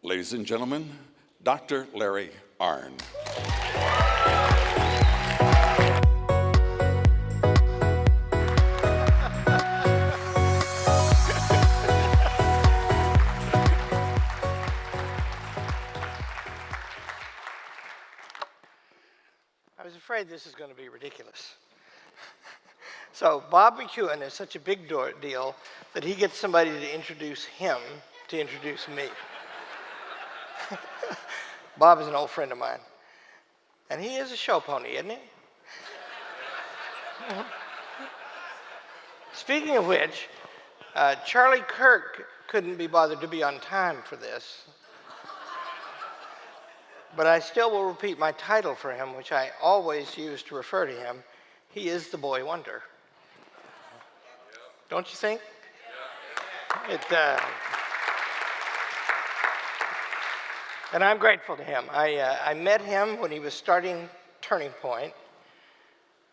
Ladies and gentlemen, Dr. Larry Arnn. I was afraid this is going to be ridiculous. So Bob McEwen is such a big deal that he gets somebody to introduce him to introduce me. Bob is an old friend of mine. And he is a show pony, isn't he? Speaking of which, Charlie Kirk couldn't be bothered to be on time for this. But I still will repeat my title for him, which I always use to refer to him. He is the boy wonder. Don't you think? And I'm grateful to him. I met him when he was starting Turning Point,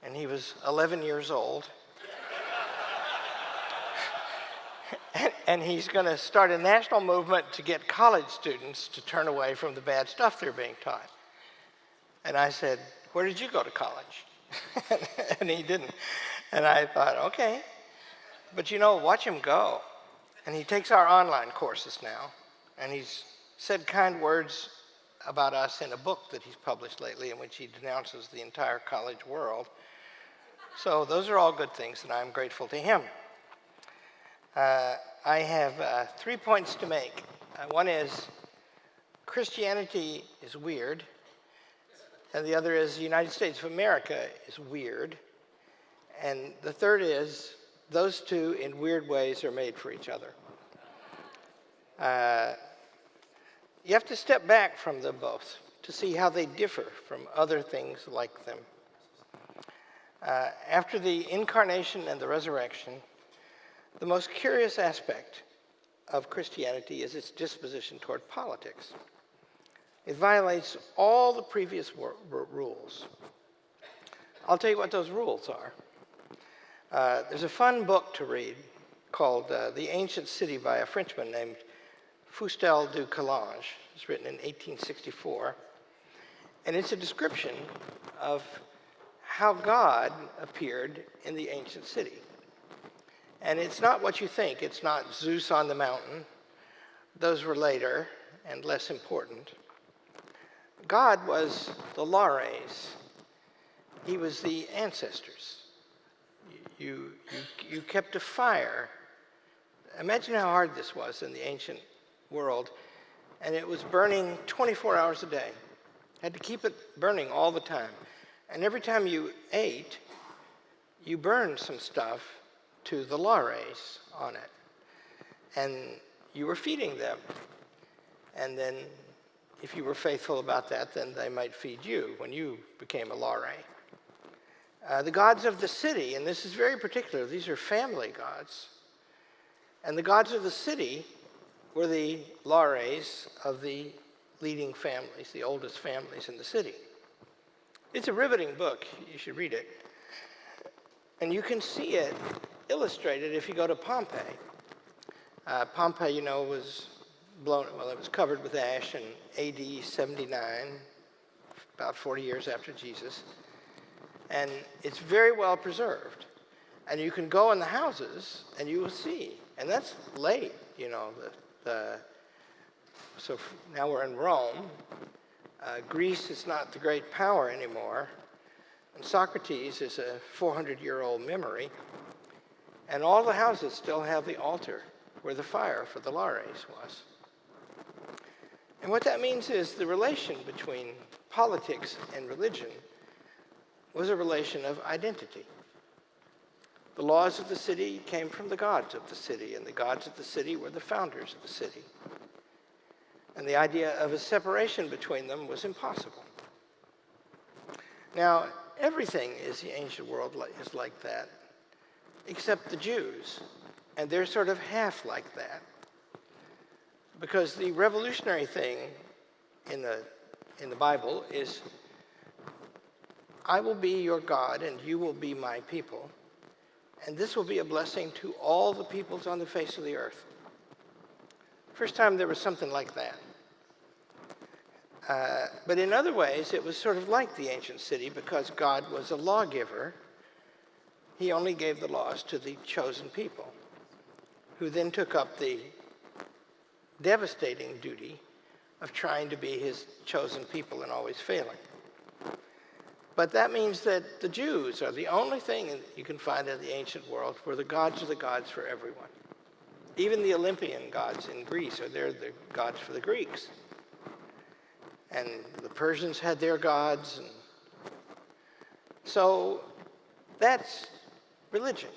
and he was 11 years old. And he's going to start a national movement to get college students to turn away from the bad stuff they're being taught. And I said, "Where did you go to college?" And he didn't. And I thought, okay. But you know, watch him go. And he takes our online courses now. And he's said kind words about us in a book that he's published lately in which he denounces the entire college world. So those are all good things, and I'm grateful to him. I have 3 points to make. One is Christianity is weird, and the other is the United States of America is weird, and the third is those two in weird ways are made for each other. You have to step back from them both to see how they differ from other things like them. After the incarnation and the resurrection, the most curious aspect of Christianity is its disposition toward politics. It violates all the previous rules. I'll tell you what those rules are. There's a fun book to read called The Ancient City by a Frenchman named Fustel du Calange. It's written in 1864. And it's a description of how God appeared in the ancient city. And it's not what you think. It's not Zeus on the mountain. Those were later and less important. God was the Lares. He was the ancestors. You kept a fire. Imagine how hard this was in the ancient world. And it was burning 24 hours a day. Had to keep it burning all the time. And every time you ate, you burned some stuff to the Lares on it. And you were feeding them. And then if you were faithful about that, then they might feed you when you became a Lare. The gods of the city, and this is very particular, these are family gods. And the gods of the city were the Lares of the leading families, the oldest families in the city. It's a riveting book. You should read it. And you can see it illustrated if you go to Pompeii. Pompeii, you know, was blown, well, it was covered with ash in AD 79, about 40 years after Jesus. And it's very well preserved. And you can go in the houses and you will see. And that's late, you know. So now we're in Rome. Greece is not the great power anymore. And Socrates is a 400-year-old memory. And all the houses still have the altar where the fire for the Lares was. And what that means is the relation between politics and religion was a relation of identity. The laws of the city came from the gods of the city, and the gods of the city were the founders of the city. And the idea of a separation between them was impossible. Now, everything in the ancient world is like that, except the Jews. And they're sort of half like that. Because the revolutionary thing in the Bible is, I will be your God and you will be my people. And this will be a blessing to all the peoples on the face of the earth. First time there was something like that. But in other ways, it was sort of like the ancient city because God was a lawgiver. He only gave the laws to the chosen people, who then took up the devastating duty of trying to be his chosen people and always failing. But that means that the Jews are the only thing you can find in the ancient world where the gods are the gods for everyone. Even the Olympian gods in Greece they're the gods for the Greeks. And the Persians had their gods. And so that's religion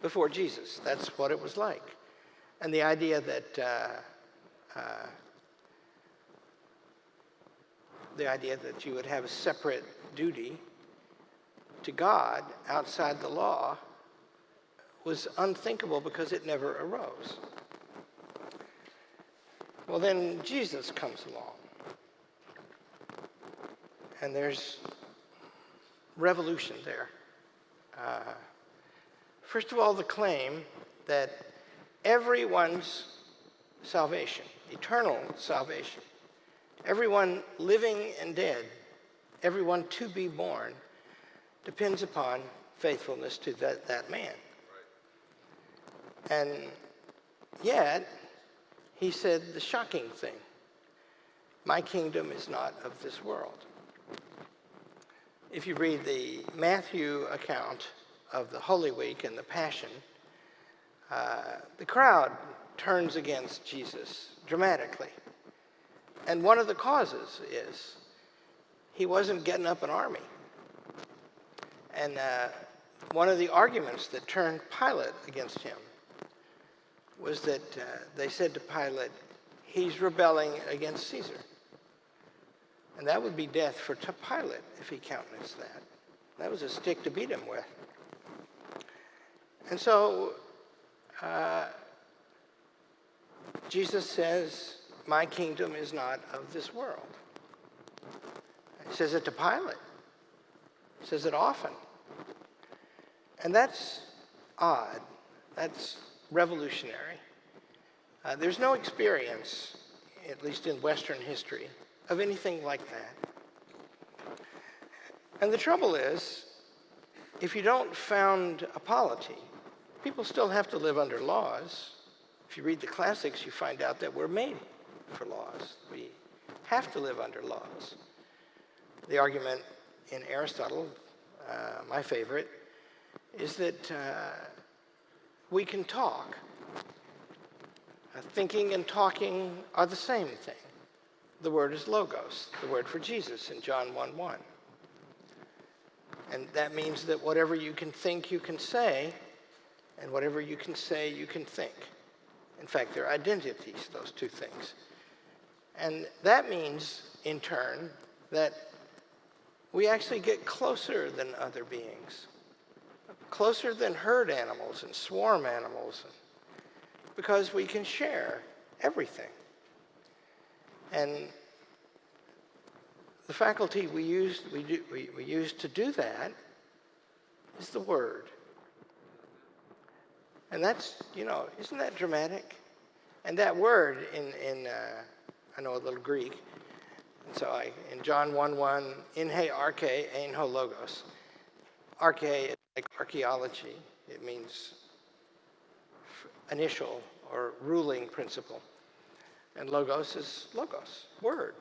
before Jesus. That's what it was like. And the idea that you would have a separate duty to God outside the law was unthinkable because it never arose. Well, then Jesus comes along. And there's revolution there. First of all, the claim that everyone's salvation, eternal salvation, everyone living and dead, everyone to be born, depends upon faithfulness to that man. And yet, he said the shocking thing: my kingdom is not of this world. If you read the Matthew account of the Holy Week and the Passion, the crowd turns against Jesus dramatically. And one of the causes is he wasn't getting up an army. And one of the arguments that turned Pilate against him was that they said to Pilate, he's rebelling against Caesar. And that would be death for Pilate if he countenanced that. That was a stick to beat him with. And so Jesus says, my kingdom is not of this world. He says it to Pilate. He says it often. And that's odd. That's revolutionary. There's no experience, at least in Western history, of anything like that. And the trouble is, if you don't found a polity, people still have to live under laws. If you read the classics, you find out that we're made for laws. We have to live under laws. The argument in Aristotle, my favorite, is that we can talk. Thinking and talking are the same thing. The word is logos, the word for Jesus in John 1:1. And that means that whatever you can think, you can say, and whatever you can say, you can think. In fact, they're identities, those two things. And that means, in turn, that we actually get closer than other beings, closer than herd animals and swarm animals, because we can share everything. And the faculty we use to do that is the word. And that's, isn't that dramatic? And that word I know a little Greek, and so in John 1:1, in he arche, ein ho logos. Arche is like archaeology. It means initial or ruling principle. And logos is logos, word.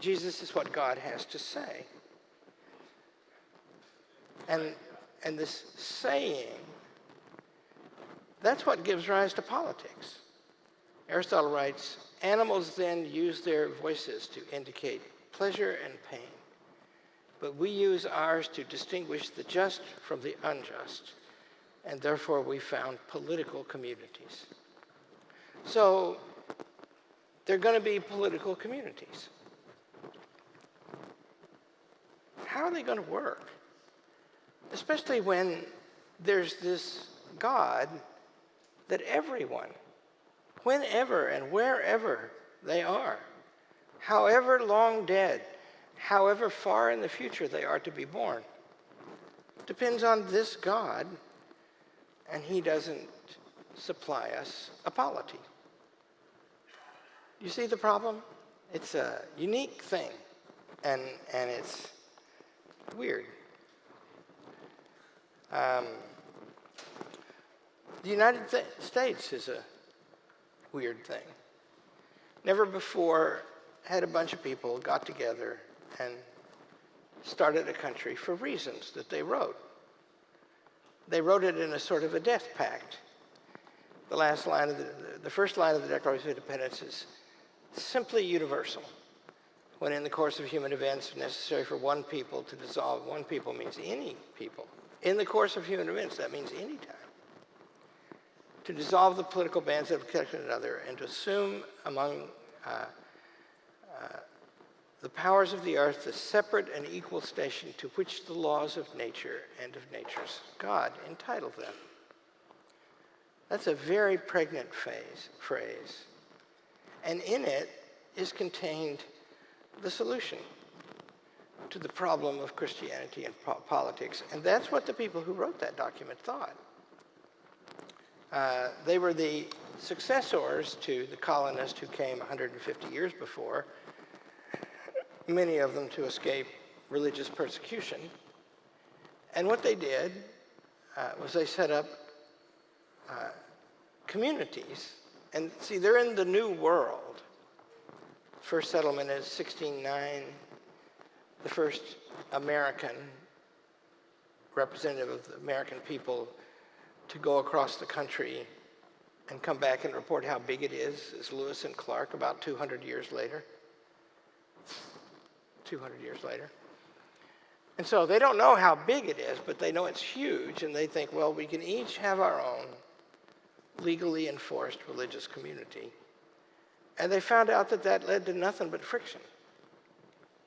Jesus is what God has to say. And this saying, that's what gives rise to politics. Aristotle writes, animals then use their voices to indicate pleasure and pain, but we use ours to distinguish the just from the unjust, and therefore we found political communities. So there are going to be political communities. How are they going to work? Especially when there's this God that everyone, whenever and wherever they are, however long dead, however far in the future they are to be born, depends on this God, and he doesn't supply us a polity. You see the problem? It's a unique thing, and it's weird. The United States is a weird thing. Never before had a bunch of people got together and started a country for reasons that they wrote. They wrote it in a sort of a death pact. The first line of the Declaration of Independence is simply universal. When in the course of human events necessary for one people to dissolve, one people means any people. In the course of human events, that means any time. To dissolve the political bands that have protected another and to assume among the powers of the earth the separate and equal station to which the laws of nature and of nature's God entitle them. That's a very pregnant phrase. And in it is contained the solution to the problem of Christianity and politics. And that's what the people who wrote that document thought. They were the successors to the colonists who came 150 years before, many of them to escape religious persecution. And what they did was they set up communities. And see, they're in the New World. First settlement is 1609. The first American representative of the American people to go across the country and come back and report how big it is Lewis and Clark about 200 years later. 200 years later. And so they don't know how big it is, but they know it's huge, and they think, well, we can each have our own legally enforced religious community. And they found out that that led to nothing but friction.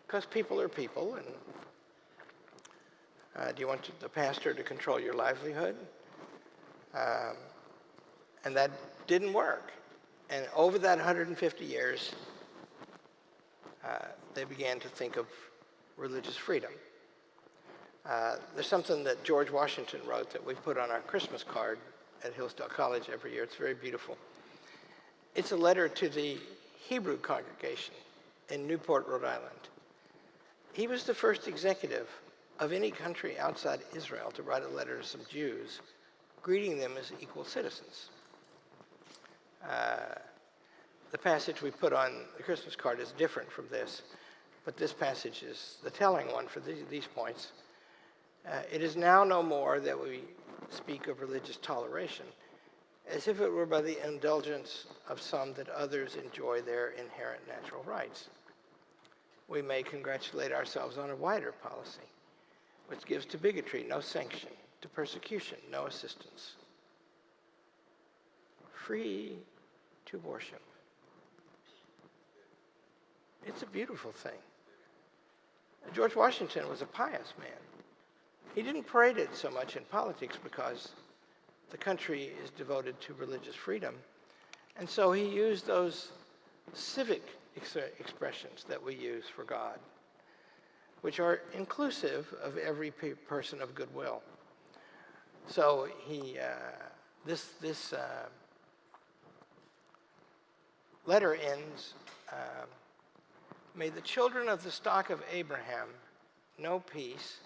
Because people are people, and do you want the pastor to control your livelihood? And that didn't work. And over that 150 years, they began to think of religious freedom. There's something that George Washington wrote that we put on our Christmas card at Hillsdale College every year. It's very beautiful. It's a letter to the Hebrew congregation in Newport, Rhode Island. He was the first executive of any country outside Israel to write a letter to some Jews, greeting them as equal citizens. The passage we put on the Christmas card is different from this, but this passage is the telling one for these points. It is now no more that we speak of religious toleration, as if it were by the indulgence of some that others enjoy their inherent natural rights. We may congratulate ourselves on a wider policy, which gives to bigotry no sanction, to persecution no assistance. Free to worship. It's a beautiful thing. George Washington was a pious man. He didn't parade it so much in politics because the country is devoted to religious freedom. And so he used those civic expressions that we use for God, which are inclusive of every person of goodwill. So this letter ends, may the children of the stock of Abraham know peace,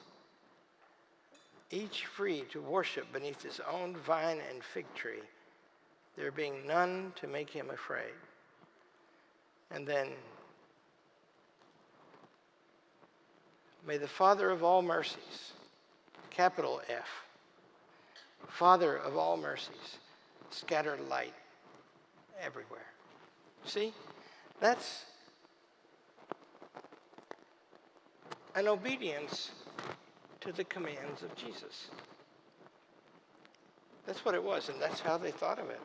each free to worship beneath his own vine and fig tree, there being none to make him afraid. And then, may the Father of all mercies, capital F, Father of all mercies, scatter light everywhere. See, that's an obedience to the commands of Jesus. That's what it was, and that's how they thought of it.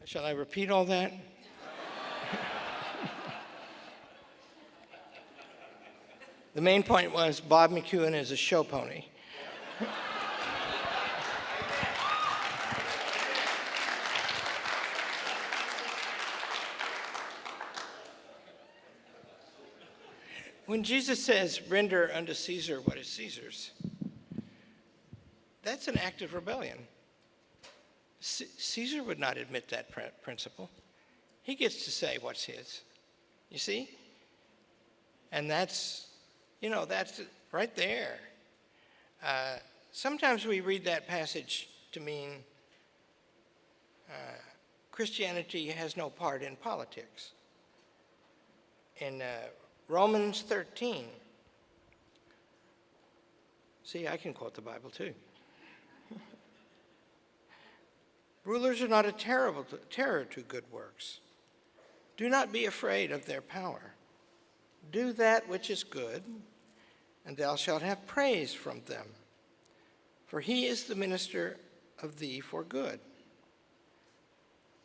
Shall I repeat all that? The main point was Bob McEwen is a show pony. When Jesus says, render unto Caesar what is Caesar's, that's an act of rebellion. Caesar would not admit that principle. He gets to say what's his. You see? And that's right there. Sometimes we read that passage to mean Christianity has no part in politics. In Romans 13, see, I can quote the Bible too. Rulers are not a terror to good works. Do not be afraid of their power. Do that which is good, and thou shalt have praise from them. For he is the minister of thee for good.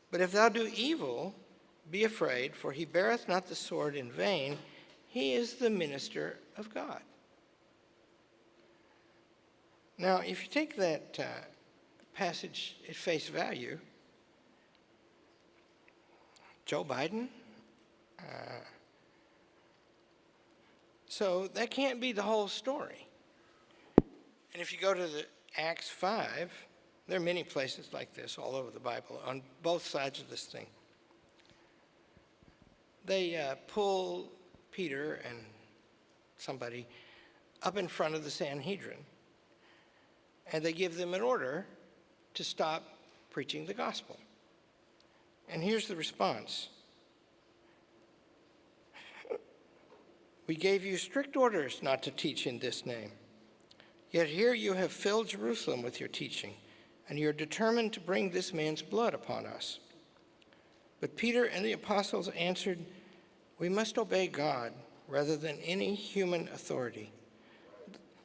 But if thou do evil, be afraid, for he beareth not the sword in vain. He is the minister of God. Now, if you take that passage at face value, Joe Biden, so that can't be the whole story. And if you go to the Acts 5, there are many places like this all over the Bible, on both sides of this thing. They pull Peter and somebody up in front of the Sanhedrin, and they give them an order to stop preaching the gospel. And here's the response. We gave you strict orders not to teach in this name. Yet here you have filled Jerusalem with your teaching, and you are determined to bring this man's blood upon us. But Peter and the apostles answered, we must obey God rather than any human authority.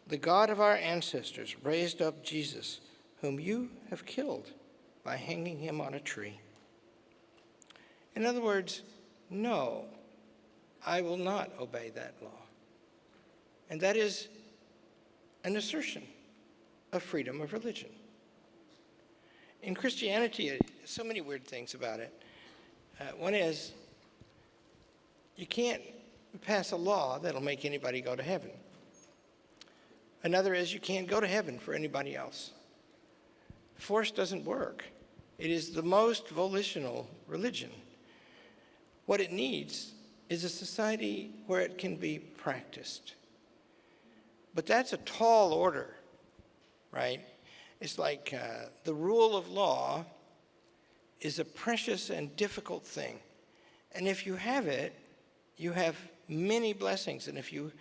The God of our ancestors raised up Jesus, whom you have killed by hanging him on a tree. In other words, no, I will not obey that law. And that is an assertion of freedom of religion. In Christianity, so many weird things about it. One is, you can't pass a law that'll make anybody go to heaven. Another is, you can't go to heaven for anybody else. Force doesn't work. It is the most volitional religion. What it needs is a society where it can be practiced. But that's a tall order, right? It's like the rule of law is a precious and difficult thing. And if you have it, you have many blessings. And if you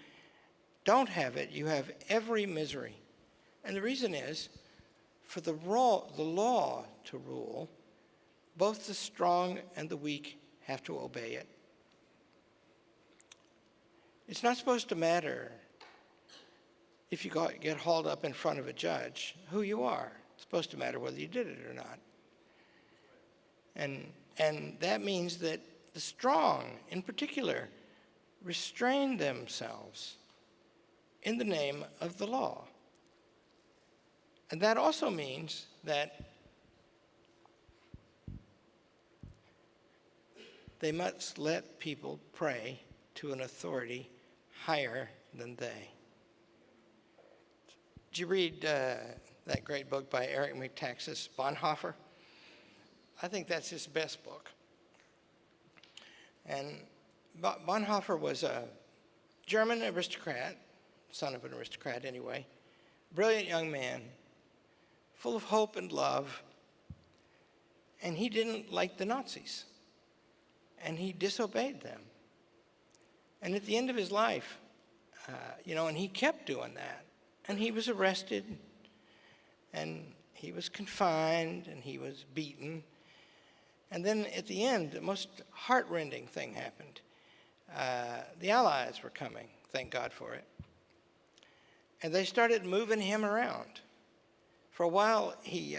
don't have it, you have every misery. And the reason is, for the law to rule, both the strong and the weak have to obey it. It's not supposed to matter if you get hauled up in front of a judge who you are. It's supposed to matter whether you did it or not. And that means that the strong, in particular, restrain themselves in the name of the law. And that also means that they must let people pray to an authority higher than they. Did you read that great book by Eric Metaxas Bonhoeffer? I think that's his best book. And Bonhoeffer was a German aristocrat, son of an aristocrat anyway, brilliant young man, full of hope and love, and he didn't like the Nazis, and he disobeyed them. And at the end of his life, and he kept doing that, and he was arrested, and he was confined, and he was beaten. And then at the end, the most heart-rending thing happened. The Allies were coming, thank God for it. And they started moving him around. For a while, he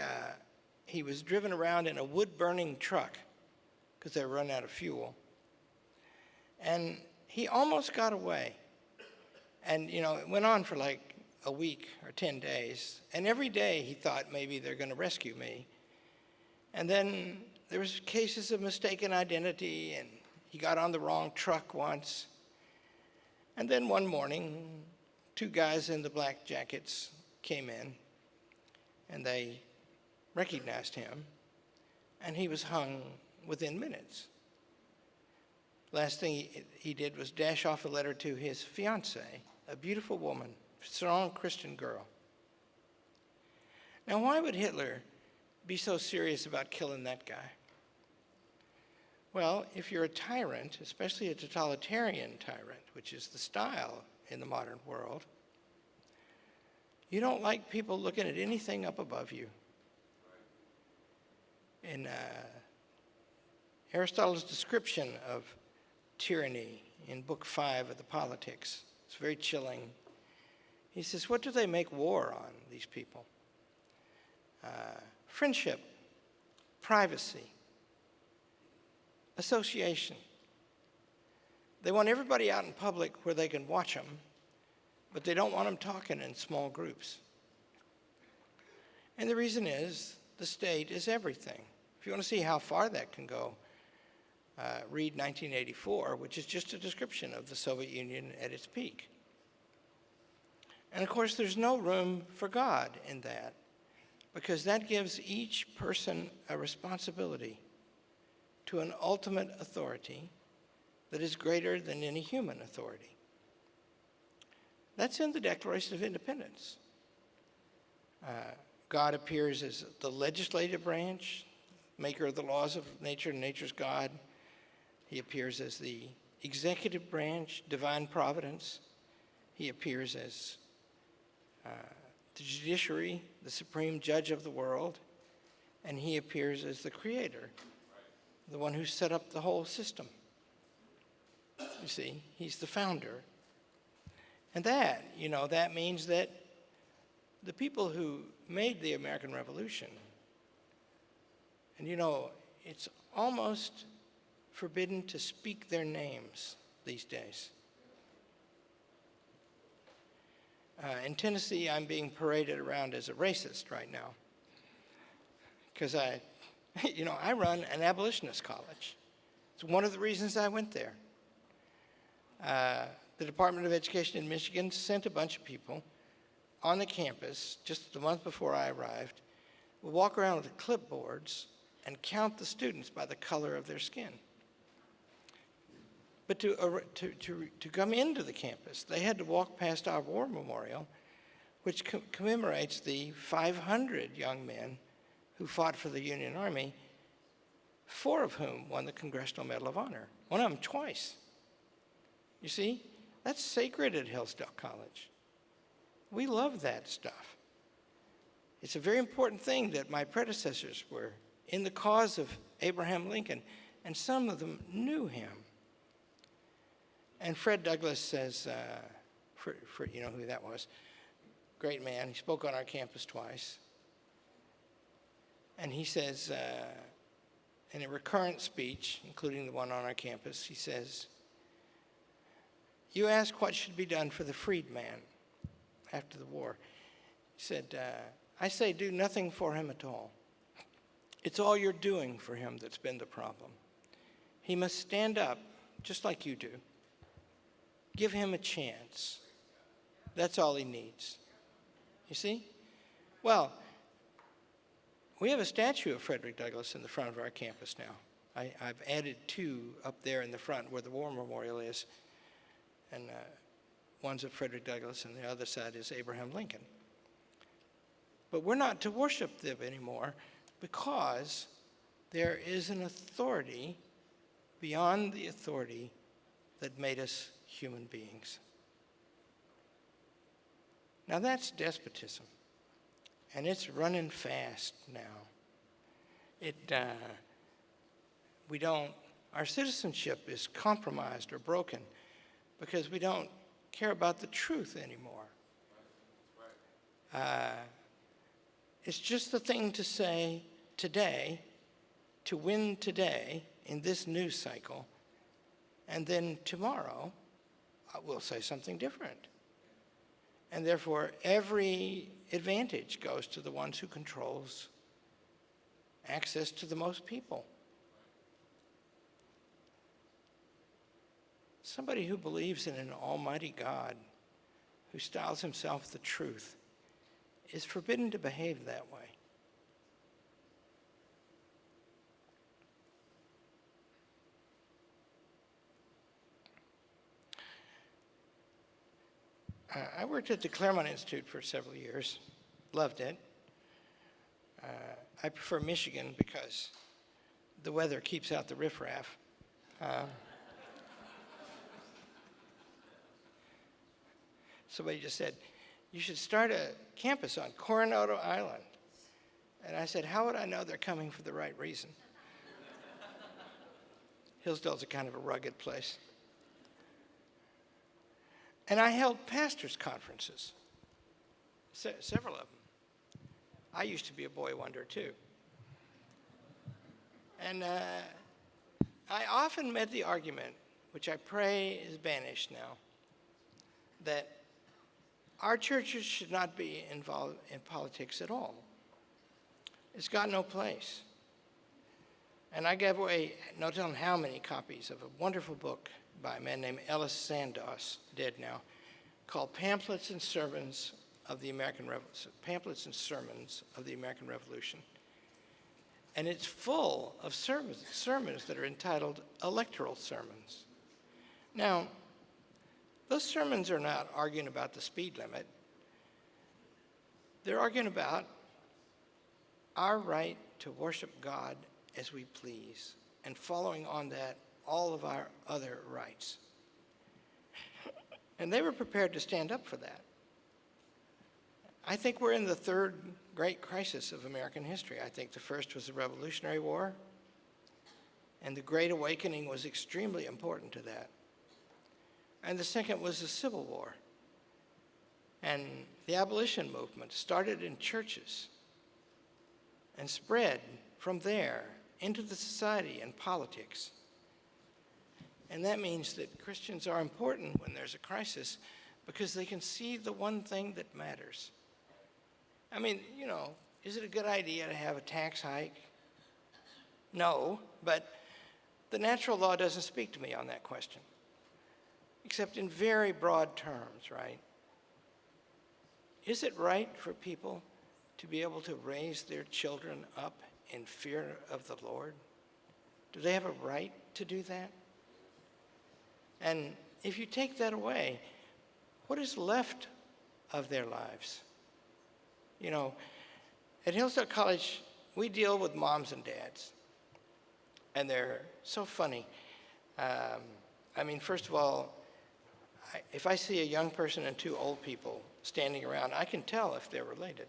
was driven around in a wood-burning truck because they were running out of fuel. And he almost got away. And, it went on for like a week or 10 days. And every day he thought maybe they're going to rescue me. And then there was cases of mistaken identity, and he got on the wrong truck once. And then one morning, 2 guys in the black jackets came in, and they recognized him, and he was hung within minutes. Last thing he did was dash off a letter to his fiancée, a beautiful woman, strong Christian girl. Now, why would Hitler be so serious about killing that guy? Well, if you're a tyrant, especially a totalitarian tyrant, which is the style in the modern world, you don't like people looking at anything up above you. In Aristotle's description of tyranny in Book 5 of the Politics, it's very chilling. He says, what do they make war on, these people? Friendship, privacy, association. They want everybody out in public where they can watch them, but they don't want them talking in small groups. And the reason is the state is everything. If you want to see how far that can go, read 1984, which is just a description of the Soviet Union at its peak. And of course, there's no room for God in that, because that gives each person a responsibility to an ultimate authority that is greater than any human authority. That's in the Declaration of Independence. God appears as the legislative branch, maker of the laws of nature and nature's God. He appears as the executive branch, divine providence. He appears as the judiciary, the supreme judge of the world. And he appears as the creator, the one who set up the whole system. You see, he's the founder. And that, that means that the people who made the American Revolution, and it's almost forbidden to speak their names these days. In Tennessee, I'm being paraded around as a racist right now because I run an abolitionist college. It's one of the reasons I went there. The Department of Education in Michigan sent a bunch of people on the campus just the month before I arrived. We'll walk around with clipboards and count the students by the color of their skin. But to come into the campus, they had to walk past our war memorial, which commemorates the 500 young men who fought for the Union Army, 4 of whom won the Congressional Medal of Honor, one of them twice. You see, that's sacred at Hillsdale College. We love that stuff. It's a very important thing that my predecessors were in the cause of Abraham Lincoln, and some of them knew him. And Fred Douglass says, you know who that was, great man. He spoke on our campus twice. And he says, in a recurrent speech, including the one on our campus, he says, you ask what should be done for the freedman after the war. He said, I say do nothing for him at all. It's all you're doing for him that's been the problem. He must stand up just like you do. Give him a chance. That's all he needs. You see? Well, we have a statue of Frederick Douglass in the front of our campus now. I've added 2 up there in the front where the war memorial is. And one's of Frederick Douglass, and the other side is Abraham Lincoln. But we're not to worship them anymore because there is an authority beyond the authority that made us human beings. Now that's despotism, and it's running fast now. Our citizenship is compromised or broken because we don't care about the truth anymore. It's just the thing to say today, to win today in this news cycle, and then tomorrow we'll say something different. And therefore, every advantage goes to the ones who controls access to the most people. Somebody who believes in an almighty God, who styles himself the truth, is forbidden to behave that way. I worked at the Claremont Institute for several years, loved it. I prefer Michigan because the weather keeps out the riffraff. Somebody just said, you should start a campus on Coronado Island. And I said, how would I know they're coming for the right reason? Hillsdale's a kind of a rugged place. And I held pastors' conferences, several of them. I used to be a boy wonder, too. And I often made the argument, which I pray is banished now, that our churches should not be involved in politics at all. It's got no place. And I gave away no telling how many copies of a wonderful book by a man named Ellis Sandos, dead now, called Pamphlets and Sermons of the American Revolution. Pamphlets and Sermons of the American Revolution. And it's full of sermons that are entitled electoral sermons. Now, those sermons are not arguing about the speed limit. They're arguing about our right to worship God as we please, and following on that, all of our other rights. And they were prepared to stand up for that. I think we're in the third great crisis of American history. I think the first was the Revolutionary War, and the Great Awakening was extremely important to that. And the second was the Civil War. And the abolition movement started in churches and spread from there into the society and politics. And that means that Christians are important when there's a crisis because they can see the one thing that matters. I mean, you know, is it a good idea to have a tax hike? No, but the natural law doesn't speak to me on that question, except in very broad terms, right? Is it right for people to be able to raise their children up in fear of the Lord? Do they have a right to do that? And if you take that away, what is left of their lives? You know, at Hillsdale College, we deal with moms and dads, and they're so funny. I mean, first of all, if I see a young person and two old people standing around, I can tell if they're related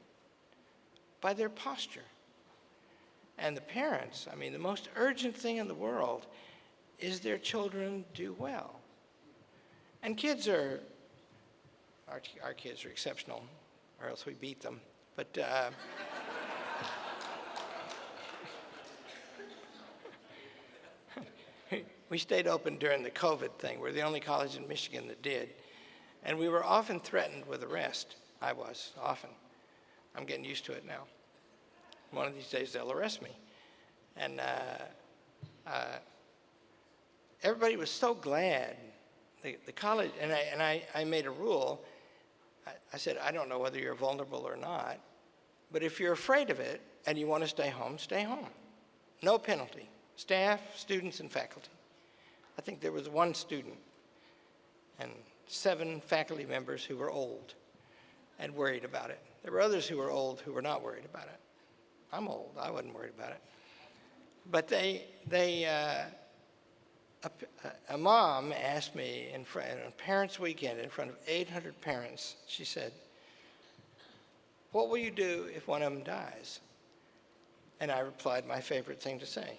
by their posture. And the parents, I mean, the most urgent thing in the world is their children do well. And kids are, our kids are exceptional, or else we beat them. But we stayed open during the COVID thing. We're the only college in Michigan that did. And we were often threatened with arrest. I was, often. I'm getting used to it now. One of these days they'll arrest me. And everybody was so glad. The college, and I made a rule. I said, I don't know whether you're vulnerable or not, but if you're afraid of it and you want to stay home, stay home. No penalty. Staff, students, and faculty. I think there was one student and 7 faculty members who were old and worried about it. There were others who were old who were not worried about it. I'm old. I wasn't worried about it. But a mom asked me on Parents' Weekend in front of 800 parents, she said, what will you do if one of them dies? And I replied my favorite thing to say,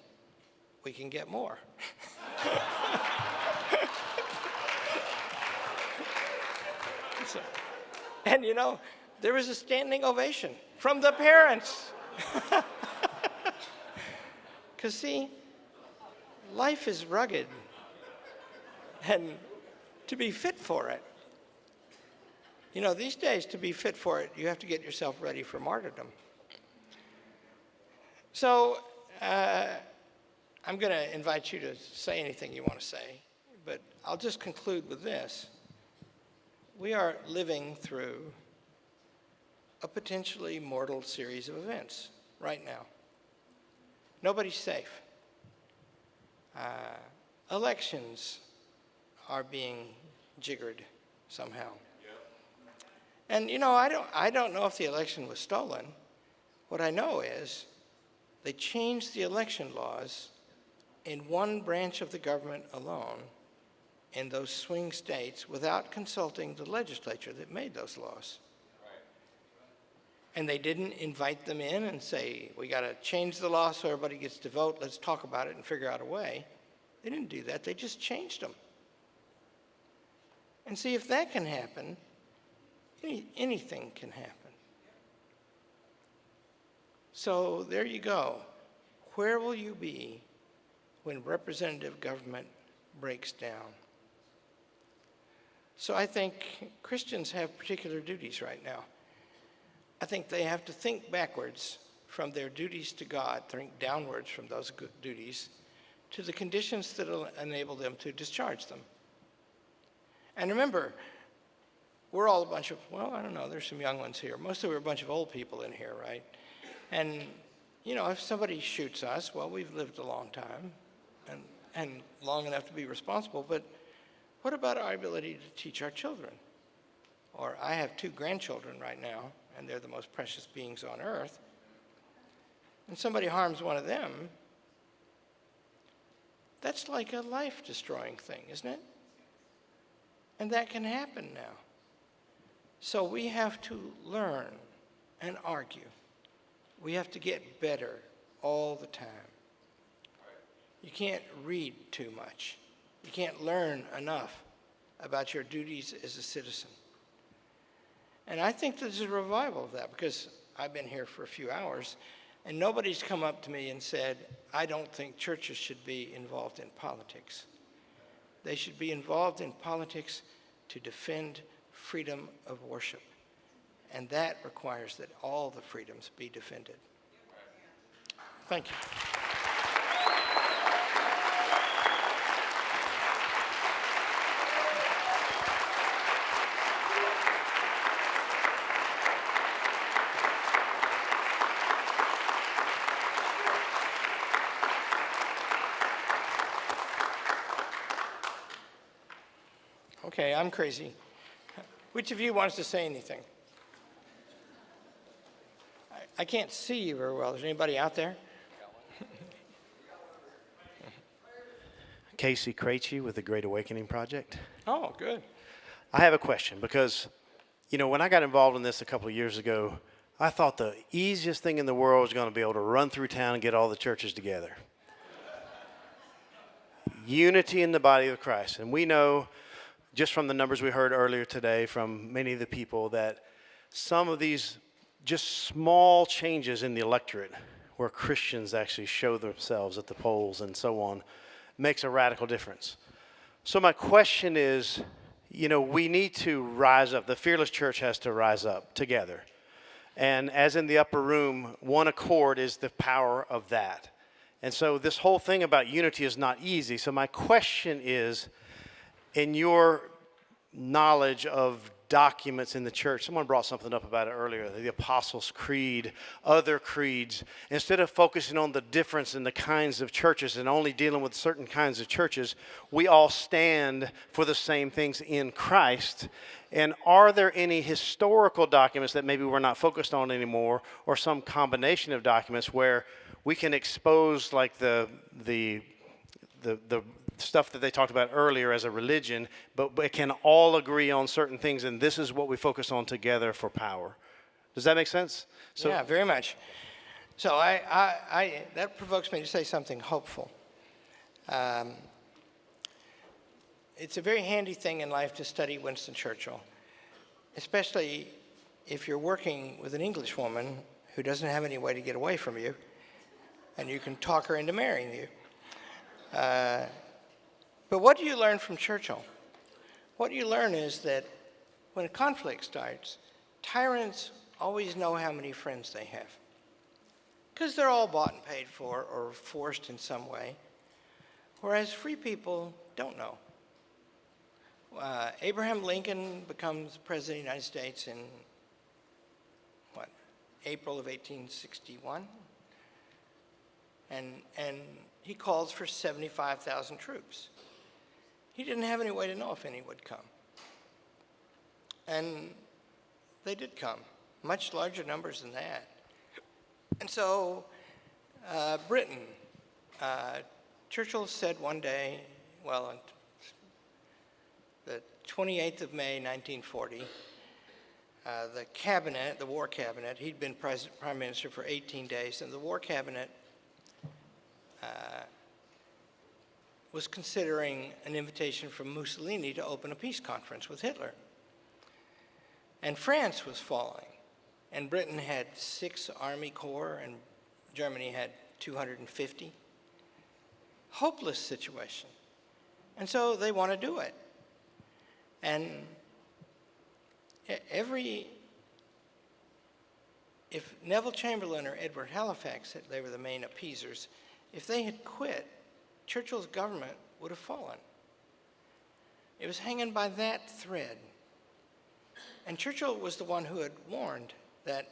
we can get more. So, and you know, there was a standing ovation from the parents. Because see, life is rugged, and to be fit for it, you know, these days to be fit for it, you have to get yourself ready for martyrdom. So I'm going to invite you to say anything you want to say, but I'll just conclude with this. We are living through a potentially mortal series of events right now. Nobody's safe. Elections are being jiggered somehow. And I don't know if the election was stolen. What I know is they changed the election laws in one branch of the government alone in those swing states without consulting the legislature that made those laws. And they didn't invite them in and say, we got to change the law so everybody gets to vote. Let's talk about it and figure out a way. They didn't do that. They just changed them. And see, if that can happen, anything can happen. So there you go. Where will you be when representative government breaks down? So I think Christians have particular duties right now. I think they have to think backwards from their duties to God, think downwards from those good duties to the conditions that will enable them to discharge them. And remember, we're all a bunch of, well, I don't know, there's some young ones here. Mostly we're a bunch of old people in here, right? And, if somebody shoots us, well, we've lived a long time and long enough to be responsible, but what about our ability to teach our children? Or I have 2 grandchildren right now, and they're the most precious beings on earth. And somebody harms one of them, that's like a life-destroying thing, isn't it? And that can happen now. So we have to learn and argue. We have to get better all the time. You can't read too much. You can't learn enough about your duties as a citizen. And I think there's a revival of that because I've been here for a few hours and nobody's come up to me and said, I don't think churches should be involved in politics. They should be involved in politics to defend freedom of worship. And that requires that all the freedoms be defended. Thank you. Okay, I'm crazy. Which of you wants to say anything? I can't see you very well. Is there anybody out there? Casey Krejci with the Great Awakening Project. Oh, good. I have a question because, when I got involved in this a couple of years ago, I thought the easiest thing in the world was going to be able to run through town and get all the churches together. Unity in the body of Christ. And we know, just from the numbers we heard earlier today from many of the people, that some of these just small changes in the electorate where Christians actually show themselves at the polls and so on makes a radical difference. So my question is, we need to rise up. The fearless church has to rise up together. And as in the upper room, one accord is the power of that. And so this whole thing about unity is not easy. So my question is, in your knowledge of documents in the church, someone brought something up about it earlier, the Apostles' Creed, other creeds, instead of focusing on the difference in the kinds of churches and only dealing with certain kinds of churches, we all stand for the same things in Christ. And are there any historical documents that maybe we're not focused on anymore, or some combination of documents where we can expose like the stuff that they talked about earlier as a religion, but it can all agree on certain things, and this is what we focus on together for power. Does that make sense? So, yeah, very much. So I that provokes me to say something hopeful. It's a very handy thing in life to study Winston Churchill, especially if you're working with an English woman who doesn't have any way to get away from you, and you can talk her into marrying you. But what do you learn from Churchill? What you learn is that when a conflict starts, tyrants always know how many friends they have, because they're all bought and paid for or forced in some way, whereas free people don't know. Abraham Lincoln becomes president of the United States in, April of 1861? And he calls for 75,000 troops. He didn't have any way to know if any would come. And they did come, much larger numbers than that. And so Britain, Churchill said one day, well, on the 28th of May, 1940, the cabinet, the war cabinet, he'd been prime minister for 18 days, and the war cabinet was considering an invitation from Mussolini to open a peace conference with Hitler. And France was falling, and Britain had 6 army corps, and Germany had 250. Hopeless situation. And so they want to do it. And if Neville Chamberlain or Edward Halifax, they were the main appeasers, if they had quit, Churchill's government would have fallen. It was hanging by that thread. And Churchill was the one who had warned that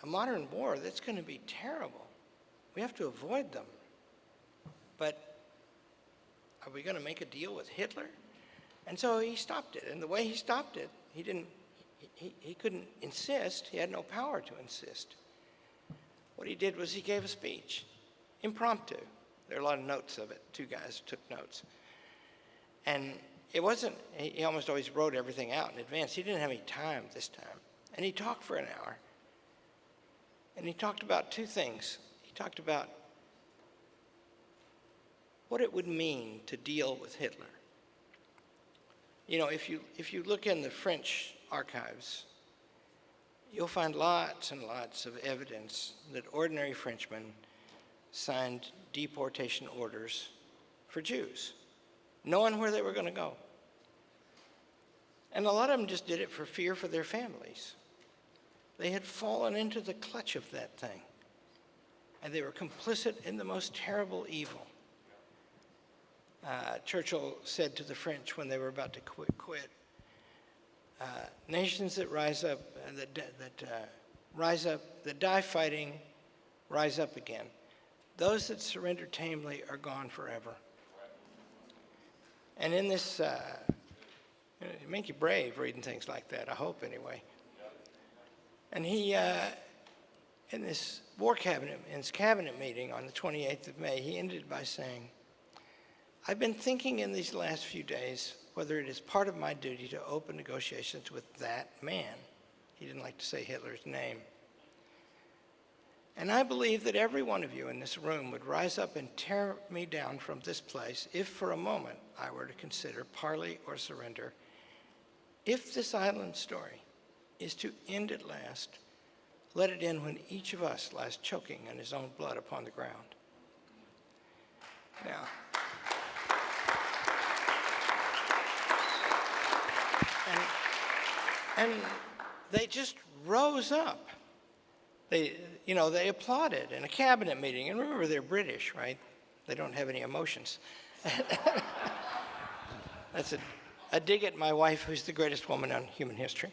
a modern war, that's going to be terrible. We have to avoid them. But are we going to make a deal with Hitler? And so he stopped it. And the way he stopped it, he couldn't insist. He had no power to insist. What he did was he gave a speech, impromptu. There are a lot of notes of it. 2 guys took notes. And it wasn't, he almost always wrote everything out in advance. He didn't have any time this time. And he talked for an hour. And he talked about 2 things. He talked about what it would mean to deal with Hitler. You know, if you look in the French archives, you'll find lots and lots of evidence that ordinary Frenchmen signed deportation orders for Jews, knowing where they were going to go. And a lot of them just did it for fear for their families. They had fallen into the clutch of that thing, and they were complicit in the most terrible evil. Churchill said to the French when they were about to quit, nations that rise up, that die fighting, rise up again. Those that surrender tamely are gone forever. And in this, it make you brave reading things like that, I hope anyway. And he, in this war cabinet, in his cabinet meeting on the 28th of May, he ended by saying, I've been thinking in these last few days whether it is part of my duty to open negotiations with that man. He didn't like to say Hitler's name. And I believe that every one of you in this room would rise up and tear me down from this place if for a moment I were to consider parley or surrender. If this island story is to end at last, let it end when each of us lies choking in his own blood upon the ground. Now, and they just rose up. They applauded in a cabinet meeting. And remember, they're British, right? They don't have any emotions. That's a dig at my wife, who's the greatest woman on human history.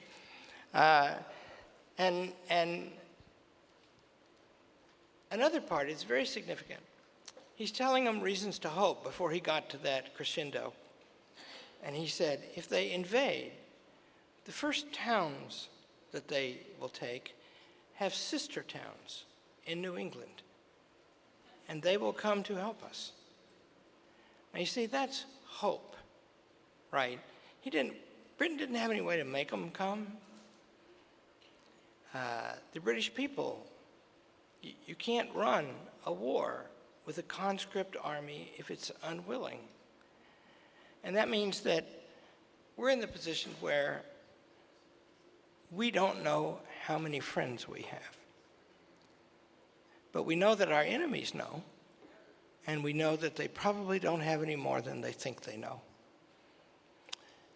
And another part is very significant. He's telling them reasons to hope before he got to that crescendo. And he said, if they invade, the first towns that they will take have sister towns in New England, and they will come to help us. Now you see, that's hope, right? Britain didn't have any way to make them come. The British people, you can't run a war with a conscript army if it's unwilling. And that means that we're in the position where we don't know how many friends we have. But we know that our enemies know, and we know that they probably don't have any more than they think they know.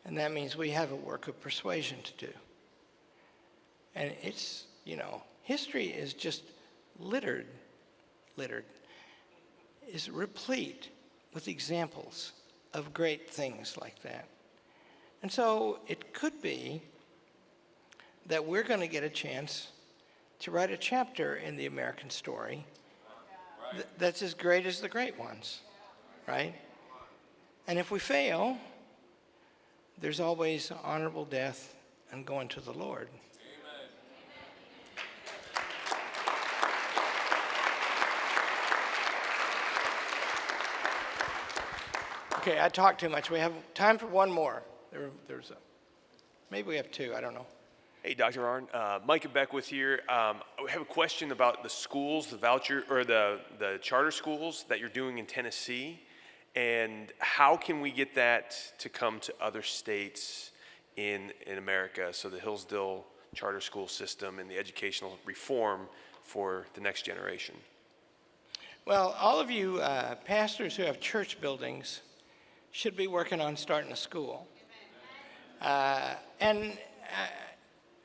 And that means we have a work of persuasion to do. And it's, history is just littered, is replete with examples of great things like that. And so it could be that we're going to get a chance to write a chapter in the American story that's as great as the great ones, right? And if we fail, there's always honorable death and going to the Lord. Okay, I talked too much. We have time for one more. Maybe we have two, I don't know. Hey, Dr. Arnn. Mike and Beckwith here. I have a question about the schools, the voucher, or the charter schools that you're doing in Tennessee, and how can we get that to come to other states in America, so the Hillsdale charter school system and the educational reform for the next generation? Well, all of you pastors who have church buildings should be working on starting a school.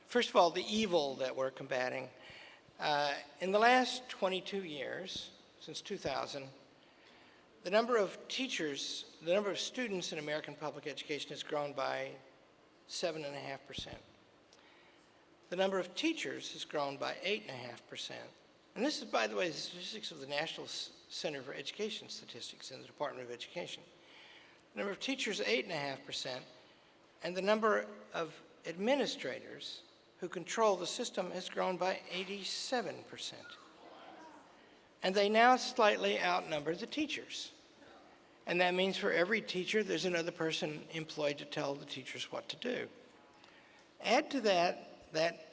First of all, the evil that we're combating. In the last 22 years, since 2000, the number of teachers, the number of students in American public education has grown by 7.5%. The number of teachers has grown by 8.5%. And this is, by the way, the statistics of the National Center for Education Statistics in the Department of Education. The number of teachers, 8.5%, and the number of administrators who control the system has grown by 87%. And they now slightly outnumber the teachers. And that means for every teacher, there's another person employed to tell the teachers what to do. Add to that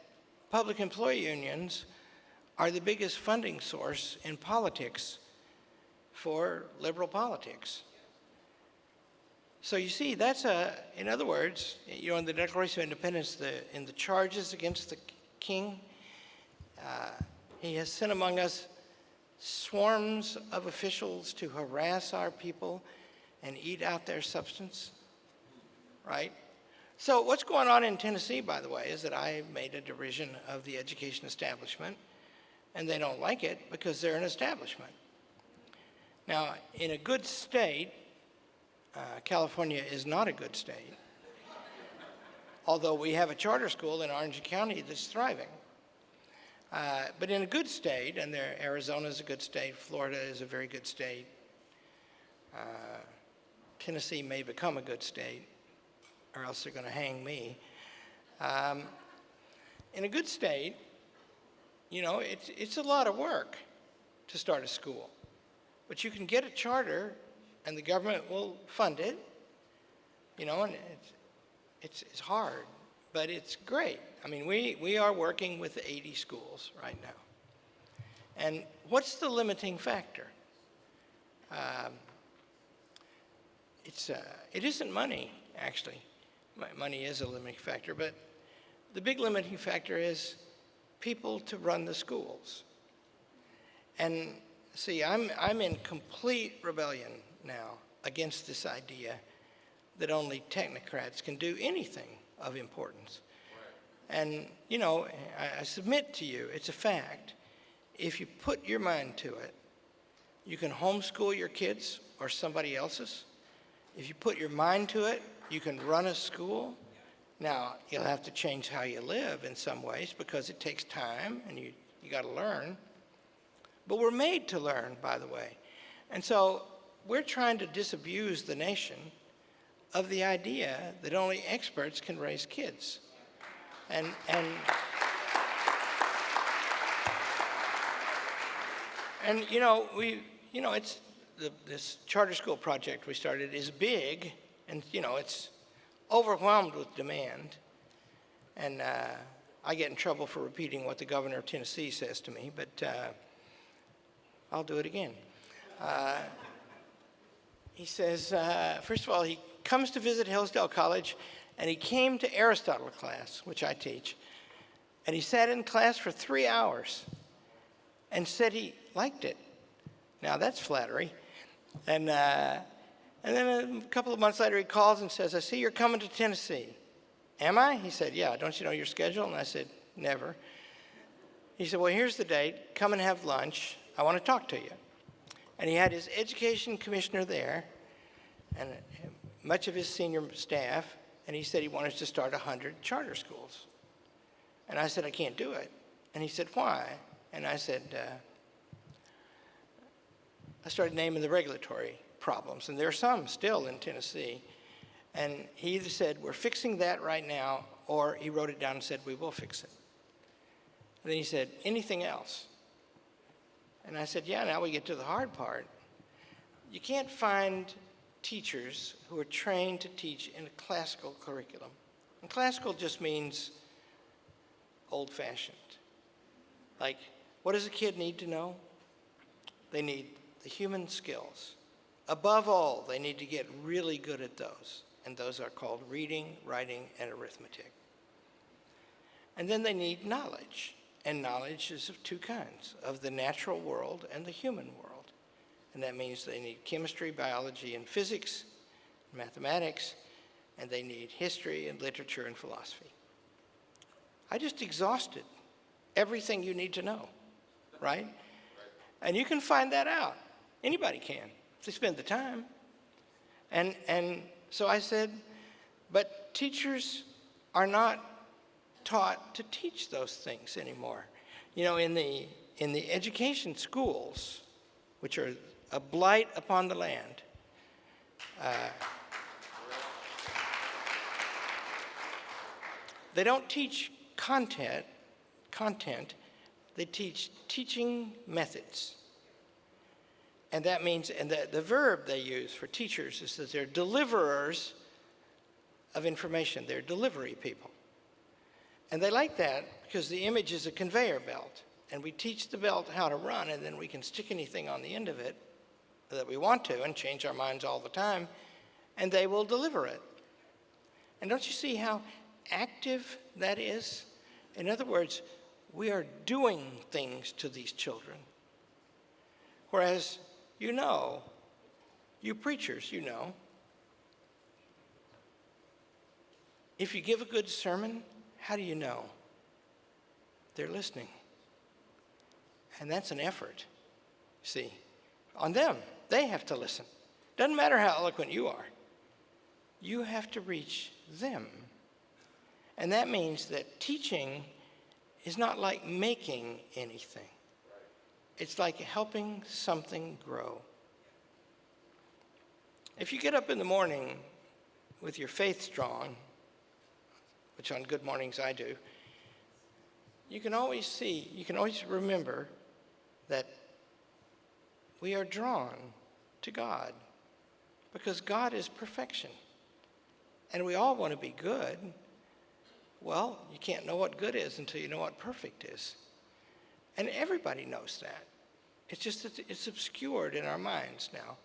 public employee unions are the biggest funding source in politics for liberal politics. So you see, in other words, in the Declaration of Independence, in the charges against the king, he has sent among us swarms of officials to harass our people and eat out their substance, right? So what's going on in Tennessee, by the way, is that I made a derision of the education establishment, and they don't like it because they're an establishment. Now, in a good state, California is not a good state, although we have a charter school in Orange County that's thriving. But in a good state, and Arizona is a good state, Florida is a very good state, Tennessee may become a good state, or else they're going to hang me. In a good state, it's a lot of work to start a school. But you can get a charter, and the government will fund it, and it's hard, but it's great. I mean, we are working with 80 schools right now. And what's the limiting factor? It isn't money, actually. Money is a limiting factor, but the big limiting factor is people to run the schools. And see, I'm in complete rebellion now against this idea that only technocrats can do anything of importance. Right. And, I submit to you, it's a fact. If you put your mind to it, you can homeschool your kids or somebody else's. If you put your mind to it, you can run a school. Now, you'll have to change how you live in some ways because it takes time and you got to learn. But we're made to learn, by the way. And so we're trying to disabuse the nation of the idea that only experts can raise kids. And it's this charter school project we started is big, and it's overwhelmed with demand. And I get in trouble for repeating what the governor of Tennessee says to me, but I'll do it again. He says, first of all, he comes to visit Hillsdale College, and he came to Aristotle class, which I teach, and he sat in class for 3 hours and said he liked it. Now, that's flattery. And then a couple of months later, he calls and says, I see you're coming to Tennessee. Am I? He said, yeah, don't you know your schedule? And I said, never. He said, well, here's the date. Come and have lunch. I want to talk to you. And he had his education commissioner there and much of his senior staff, and he said he wanted to start 100 charter schools. And I said, I can't do it. And he said, why? And I said, I started naming the regulatory problems, and there are some still in Tennessee. And he either said, we're fixing that right now, or he wrote it down and said, "We will fix it." And then he said, "Anything else?" And I said, "Yeah, now we get to the hard part. You can't find teachers who are trained to teach in a classical curriculum." And classical just means old-fashioned. Like, what does a kid need to know? They need the human skills. Above all, they need to get really good at those. And those are called reading, writing, and arithmetic. And then they need knowledge. And knowledge is of two kinds, of the natural world and the human world. And that means they need chemistry, biology, and physics, mathematics, and they need history and literature and philosophy. I just exhausted everything you need to know, right? And you can find that out. Anybody can, if they spend the time. And so I said, but teachers are not taught to teach those things anymore. You know, in the education schools, which are a blight upon the land, they don't teach content, they teach teaching methods. And that means, and the verb they use for teachers is that they're deliverers of information. They're delivery people. And they like that because the image is a conveyor belt. And we teach the belt how to run, and then we can stick anything on the end of it that we want to and change our minds all the time, and they will deliver it. And don't you see how active that is? In other words, we are doing things to these children. Whereas, you know, you preachers, you know, if you give a good sermon, how do you know? They're listening. And that's an effort, see, on them. They have to listen. Doesn't matter how eloquent you are. You have to reach them. And that means that teaching is not like making anything. It's like helping something grow. If you get up in the morning with your faith strong, which on good mornings I do, you can always remember that we are drawn to God because God is perfection. And we all want to be good. Well, you can't know what good is until you know what perfect is. And everybody knows that. It's just that it's obscured in our minds now.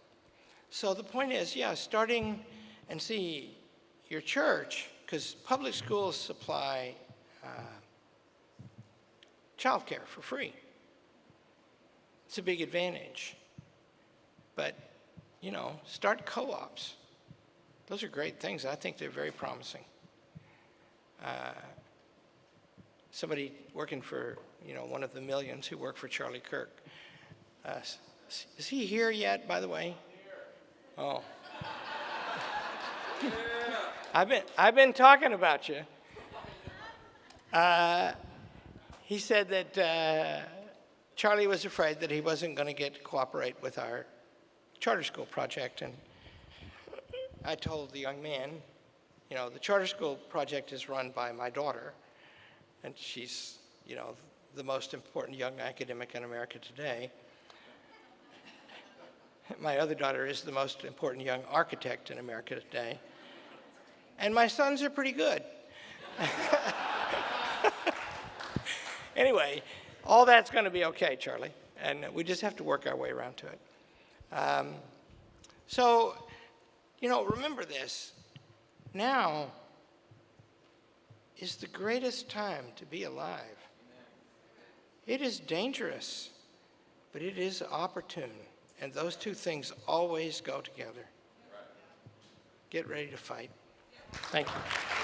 So the point is, yeah, starting and see your church, because public schools supply childcare for free. It's a big advantage. But, you know, start co-ops. Those are great things. I think they're very promising. Somebody working for, you know, one of the millions who work for Charlie Kirk. Is he here yet, by the way? Oh. I've been talking about you. He said that Charlie was afraid that he wasn't going to get to cooperate with our charter school project. And I told the young man, you know, the charter school project is run by my daughter. And she's, you know, the most important young academic in America today. My other daughter is the most important young architect in America today. And my sons are pretty good. Anyway, all that's going to be okay, Charlie. And we just have to work our way around to it. So, you know, remember this. Now is the greatest time to be alive. It is dangerous, but it is opportune. And those two things always go together. Get ready to fight. Thank you.